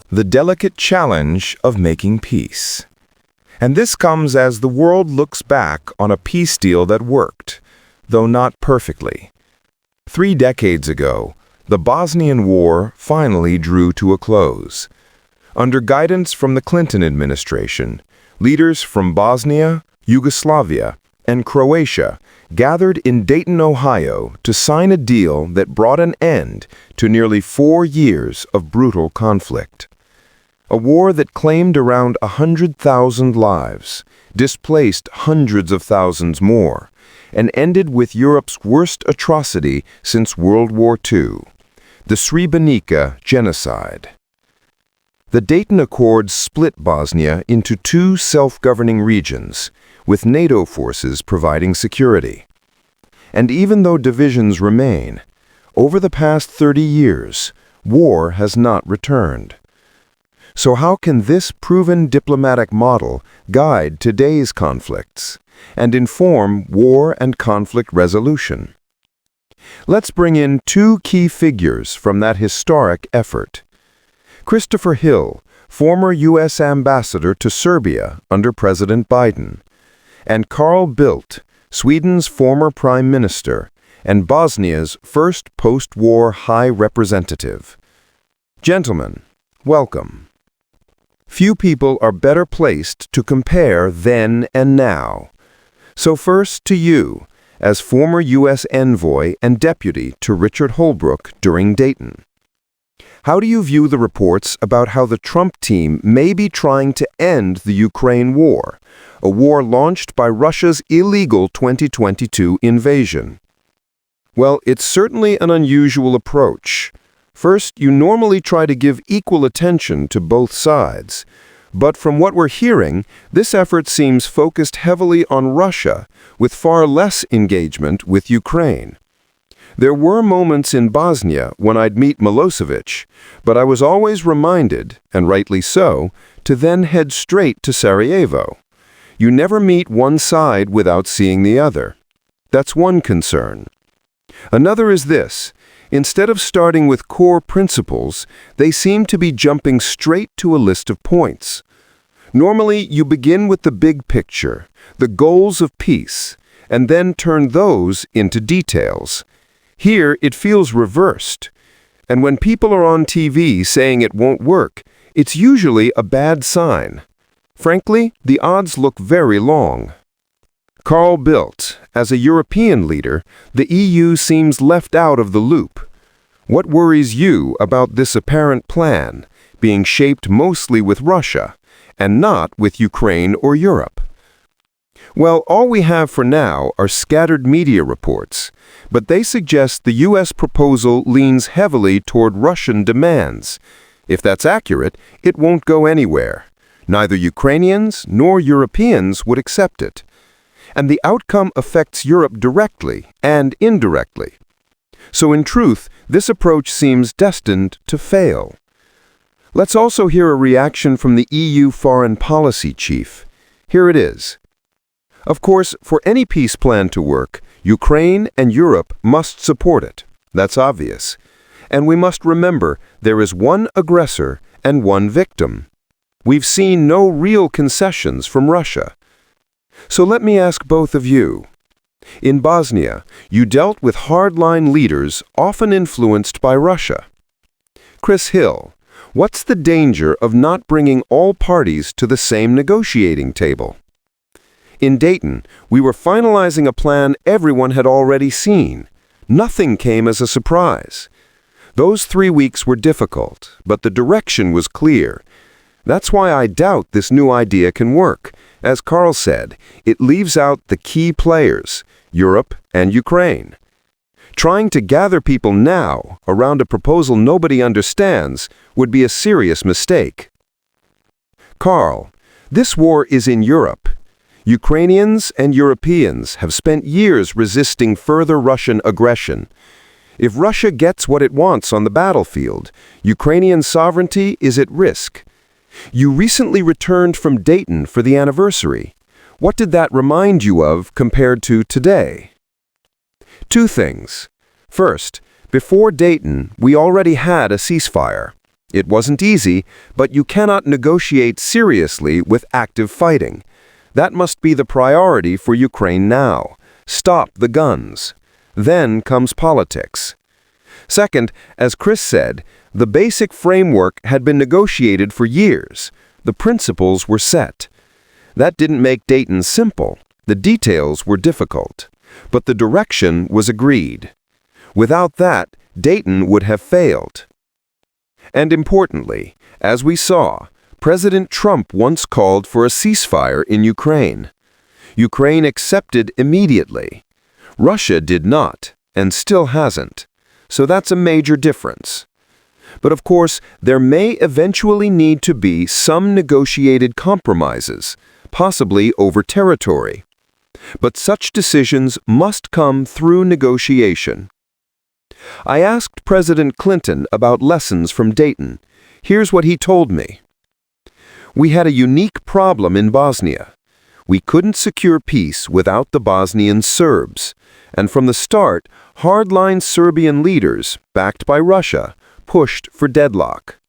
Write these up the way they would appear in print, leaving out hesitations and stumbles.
the delicate challenge of making peace. And this comes as the world looks back on a peace deal that worked, though not perfectly. 3 decades ago, the Bosnian War finally drew to a close. Under guidance from the Clinton administration, leaders from Bosnia, Yugoslavia, and Croatia gathered in Dayton, Ohio to sign a deal that brought an end to nearly 4 years of brutal conflict. A war that claimed around 100,000 lives, displaced hundreds of thousands more, and ended with Europe's worst atrocity since World War II, the Srebrenica genocide. The Dayton Accords split Bosnia into 2 self-governing regions, with NATO forces providing security. And even though divisions remain, over the past 30 years, war has not returned. So how can this proven diplomatic model guide today's conflicts and inform war and conflict resolution? Let's bring in 2 key figures from that historic effort. Christopher Hill, former U.S. ambassador to Serbia under President Biden, and Carl Bildt, Sweden's former prime minister and Bosnia's first post-war high representative. Gentlemen, welcome. Few people are better placed to compare then and now. So first to you, as former U.S. envoy and deputy to Richard Holbrooke during Dayton. How do you view the reports about how the Trump team may be trying to end the Ukraine war, a war launched by Russia's illegal 2022 invasion? Well, it's certainly an unusual approach. First, you normally try to give equal attention to both sides. But from what we're hearing, this effort seems focused heavily on Russia, with far less engagement with Ukraine. There were moments in Bosnia when I'd meet Milosevic, but I was always reminded, and rightly so, to then head straight to Sarajevo. You never meet one side without seeing the other. That's one concern. Another is this. Instead of starting with core principles, they seem to be jumping straight to a list of points. Normally, you begin with the big picture, the goals of peace, and then turn those into details. Here, it feels reversed. And when people are on TV saying it won't work, it's usually a bad sign. Frankly, the odds look very long. Carl Bildt, as a European leader, the EU seems left out of the loop. What worries you about this apparent plan, being shaped mostly with Russia, and not with Ukraine or Europe? Well, all we have for now are scattered media reports, but they suggest the U.S. proposal leans heavily toward Russian demands. If that's accurate, it won't go anywhere. Neither Ukrainians nor Europeans would accept it. And the outcome affects Europe directly and indirectly. So in truth, this approach seems destined to fail. Let's also hear a reaction from the EU foreign policy chief. Here it is. Of course, for any peace plan to work, Ukraine and Europe must support it. That's obvious. And we must remember there is one aggressor and one victim. We've seen no real concessions from Russia. So let me ask both of you. In Bosnia, you dealt with hardline leaders often influenced by Russia. Chris Hill, what's the danger of not bringing all parties to the same negotiating table? In Dayton, we were finalizing a plan everyone had already seen. Nothing came as a surprise. Those 3 weeks were difficult, but the direction was clear. That's why I doubt this new idea can work. As Carl said, it leaves out the key players, Europe and Ukraine. Trying to gather people now around a proposal nobody understands would be a serious mistake. Carl, this war is in Europe. Ukrainians and Europeans have spent years resisting further Russian aggression. If Russia gets what it wants on the battlefield, Ukrainian sovereignty is at risk. You recently returned from Dayton for the anniversary. What did that remind you of compared to today? 2 things. First, before Dayton, we already had a ceasefire. It wasn't easy, but you cannot negotiate seriously with active fighting. That must be the priority for Ukraine now. Stop the guns. Then comes politics. Second, as Chris said, the basic framework had been negotiated for years. The principles were set. That didn't make Dayton simple. The details were difficult. But the direction was agreed. Without that, Dayton would have failed. And importantly, as we saw, President Trump once called for a ceasefire in Ukraine. Ukraine accepted immediately. Russia did not, and still hasn't. So that's a major difference. But of course, there may eventually need to be some negotiated compromises, possibly over territory. But such decisions must come through negotiation. I asked President Clinton about lessons from Dayton. Here's what he told me. We had a unique problem in Bosnia. We couldn't secure peace without the Bosnian Serbs, and from the start, hardline Serbian leaders, backed by Russia, pushed for deadlock.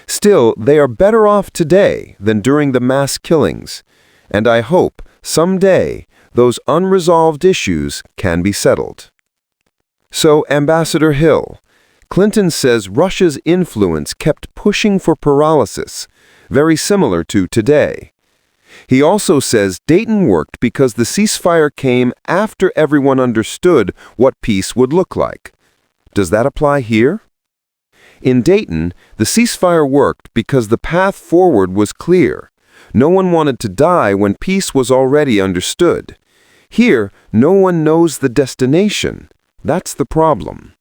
Still, they are better off today than during the mass killings, and I hope, someday, those unresolved issues can be settled. So, Ambassador Hill, Clinton says Russia's influence kept pushing for paralysis, very similar to today. He also says Dayton worked because the ceasefire came after everyone understood what peace would look like. Does that apply here? In Dayton, the ceasefire worked because the path forward was clear. No one wanted to die when peace was already understood. Here, no one knows the destination. That's the problem.